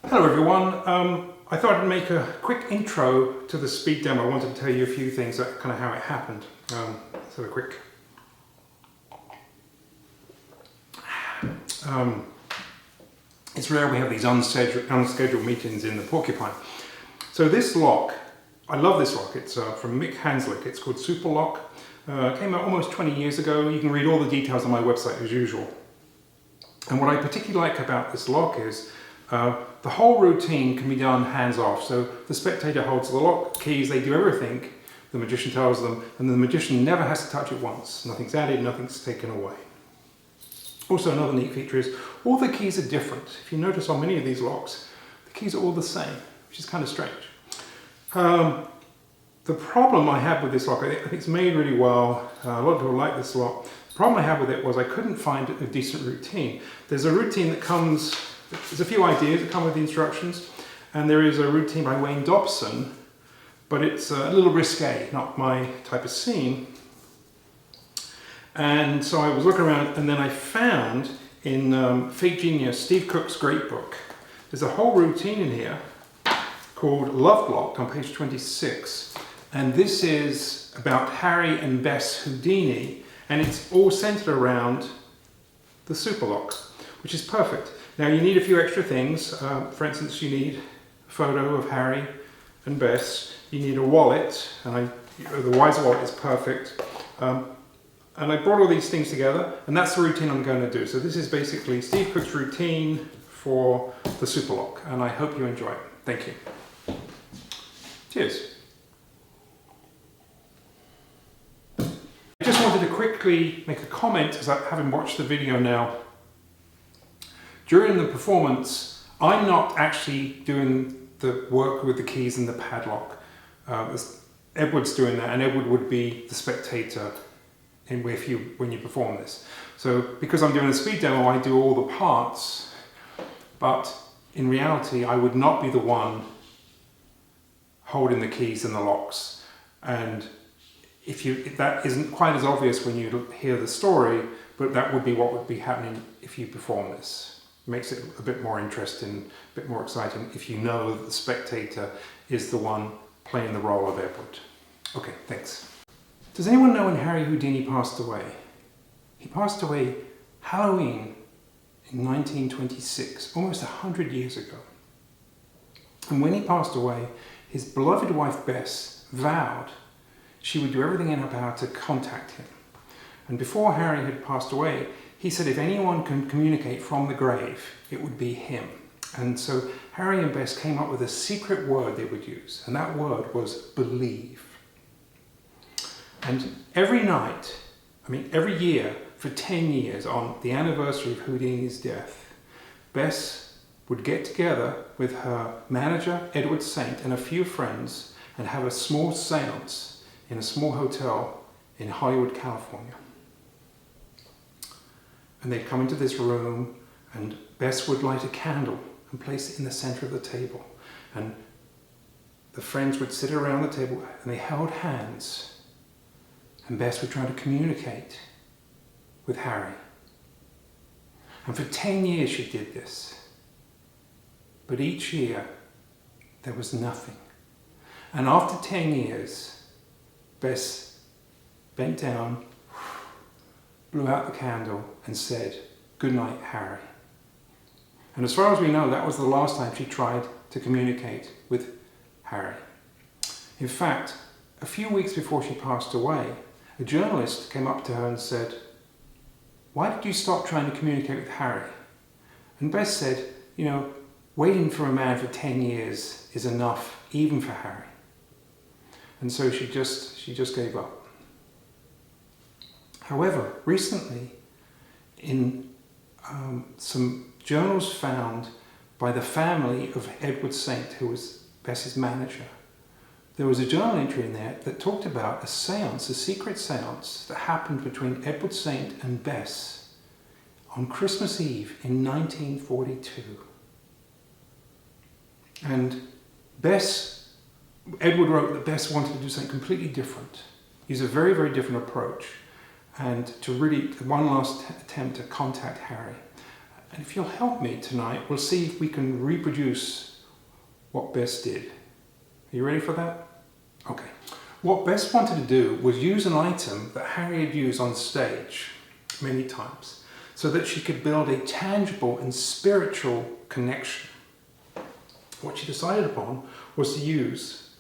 Hello everyone, I thought I'd make a quick intro to the speed demo. I wanted to tell you a few things, kind of how it happened. Let's have a quick... it's rare we have these unscheduled meetings in the Porcupine. So this lock, I love this lock, it's from Mick Hanzlik, it's called Supalok. Came out almost 20 years ago. You can read all the details on my website as usual. And what I particularly like about this lock is the whole routine can be done hands-off. So the spectator holds the lock keys, they do everything the magician tells them, and the magician never has to touch it once. Nothing's added, nothing's taken away. Also, another neat feature is all the keys are different. If you notice on many of these locks, the keys are all the same, which is kind of strange. The problem I had with this lock, I think it's made really well. A lot of people like this lock. The problem I had with it was I couldn't find a decent routine. There's a routine that comes, there's a few ideas that come with the instructions, and there is a routine by Wayne Dobson, but it's a little risque, not my type of scene. And so I was looking around, and then I found in Fake Genius, Steve Cook's great book, there's a whole routine in here called Love Blocked on page 26. And this is about Harry and Bess Houdini, and it's all centered around the Supalok, which is perfect. Now you need a few extra things. For instance, you need a photo of Harry and Bess. You need a wallet, and the Wise wallet is perfect. And I brought all these things together, and that's the routine I'm going to do. So this is basically Steve Cook's routine for the Supalok, and I hope you enjoy it. Thank you. Cheers. I just wanted to quickly make a comment, as I haven't watched the video now. During the performance, I'm not actually doing the work with the keys and the padlock. Edward's doing that, and Edward would be the spectator when you perform this. So because I'm doing a speed demo, I do all the parts, but in reality, I would not be the one holding the keys and the locks. And if that isn't quite as obvious when you hear the story, but that would be what would be happening if you perform this. It makes it a bit more interesting, a bit more exciting if you know that the spectator is the one playing the role of Edward. Okay, thanks. Does anyone know when Harry Houdini passed away? He passed away Halloween in 1926, almost 100 years ago. And when he passed away, his beloved wife Bess vowed she would do everything in her power to contact him. And before Harry had passed away, he said if anyone can communicate from the grave, it would be him. And so Harry and Bess came up with a secret word they would use, and that word was believe. And every night, every year, for 10 years, on the anniversary of Houdini's death, Bess would get together with her manager, Edward Saint, and a few friends, and have a small seance in a small hotel in Hollywood, California. And they'd come into this room, and Bess would light a candle and place it in the center of the table. And the friends would sit around the table, and they held hands. And Bess would try to communicate with Harry. And for 10 years she did this. But each year there was nothing. And after 10 years, Bess bent down, blew out the candle and said, "Good night, Harry." And as far as we know, that was the last time she tried to communicate with Harry. In fact, a few weeks before she passed away, a journalist came up to her and said, "Why did you stop trying to communicate with Harry?" And Bess said, waiting for a man for 10 years is enough, even for Harry. And so she just gave up. However, recently, in some journals found by the family of Edward Saint, who was Bess's manager, there was a journal entry in there that talked about a seance, a secret seance that happened between Edward Saint and Bess on Christmas Eve in 1942. And Edward wrote that Bess wanted to do something completely different, use a very, very different approach, and to really, one last attempt to contact Harry. And if you'll help me tonight, we'll see if we can reproduce what Bess did. Are you ready for that? Okay. What Bess wanted to do was use an item that Harry had used on stage many times so that she could build a tangible and spiritual connection. What she decided upon was to use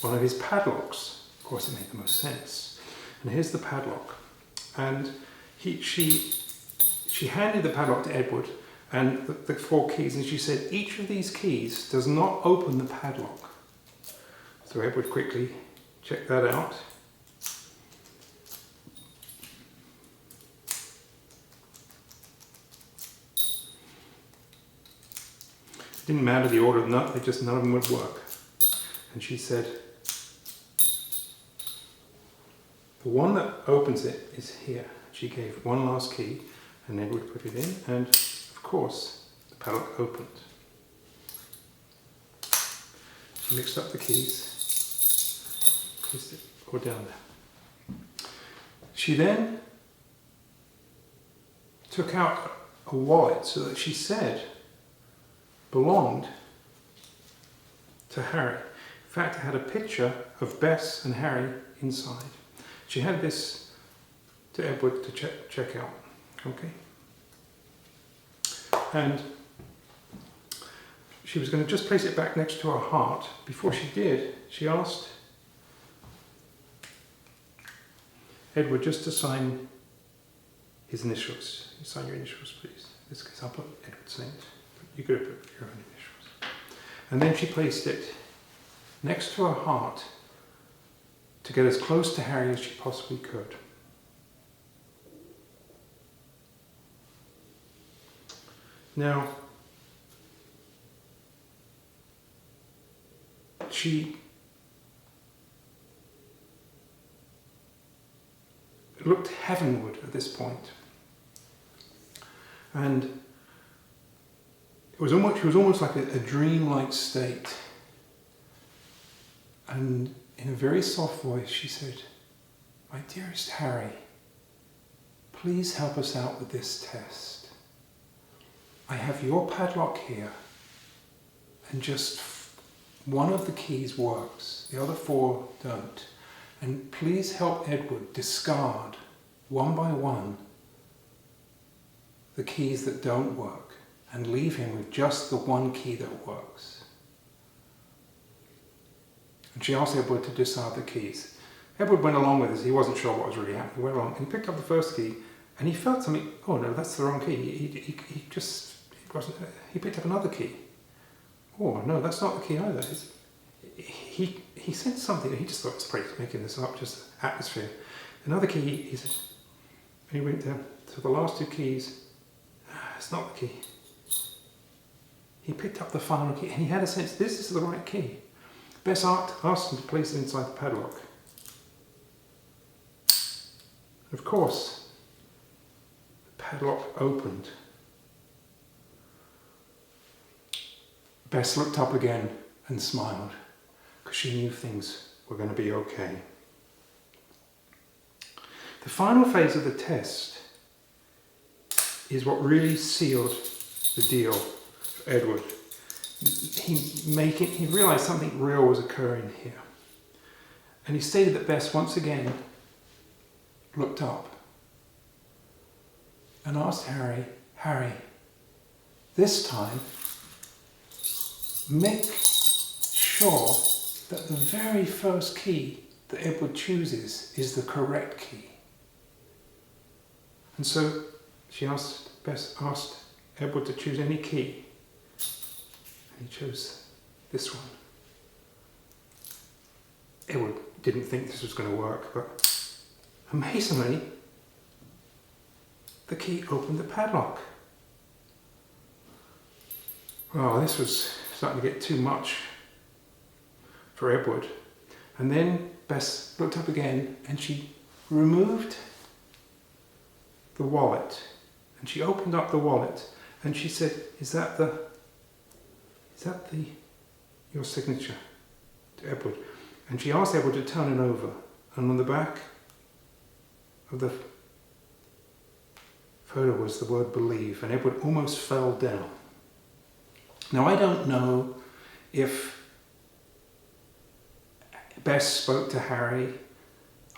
one of his padlocks. Of course, it made the most sense. And here's the padlock. And she handed the padlock to Edward and the 4 keys, and she said, each of these keys does not open the padlock. So Edward quickly checked that out. It didn't matter the order of none of them would work. And she said, the one that opens it is here. She gave one last key, and Edward put it in, and of course, the padlock opened. She mixed up the keys, placed it all down there. She then took out a wallet so that she said belonged to Harry. In fact, it had a picture of Bess and Harry inside. She had this to Edward to check out, okay? And she was going to just place it back next to her heart. Before she did, she asked Edward just to sign his initials. You sign your initials, please. In this case, I'll put Edward's name. You could have put your own initials. And then she placed it next to her heart to get as close to Harry as she possibly could. Now, she looked heavenward at this point, and it was almost like a dreamlike state. And in a very soft voice, she said, "My dearest Harry, please help us out with this test. I have your padlock here, and just one of the keys works, the other 4 don't. And please help Edward discard, one by one, the keys that don't work, and leave him with just the one key that works." And she asked Edward to discard the keys. Edward went along with this. He wasn't sure what was really happening. He went along and he picked up the first key, and he felt something. Oh no, that's the wrong key. He picked up another key. Oh no, that's not the key either. He said something. He just thought it's probably making this up, just atmosphere. Another key. He said, and he went down to the last 2 keys. It's not the key. He picked up the final key, and he had a sense this is the right key. Bess asked him to place it inside the padlock. Of course, the padlock opened. Bess looked up again and smiled, because she knew things were going to be okay. The final phase of the test is what really sealed the deal for Edward. He realised something real was occurring here. And he stated that Bess once again looked up and asked Harry, this time, make sure that the very first key that Edward chooses is the correct key. And so Bess asked Edward to choose any key. And he chose this one. Edward didn't think this was going to work, but amazingly, the key opened the padlock. Well, this was starting to get too much for Edward. And then Bess looked up again and she removed the wallet. And she opened up the wallet and she said, is that your signature to Edward? And she asked Edward to turn it over. And on the back of the photo was the word believe, and Edward almost fell down. Now, I don't know if Bess spoke to Harry.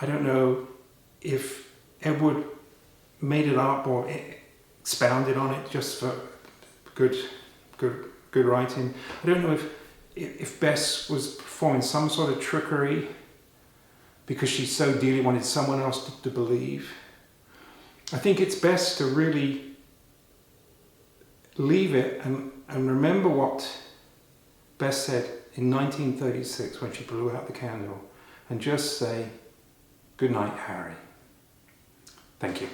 I don't know if Edward made it up or expounded on it just for good writing. I don't know if Bess was performing some sort of trickery because she so dearly wanted someone else to believe. I think it's best to really leave it and remember what Bess said in 1936 when she blew out the candle, and just say, "Good night, Harry." Thank you.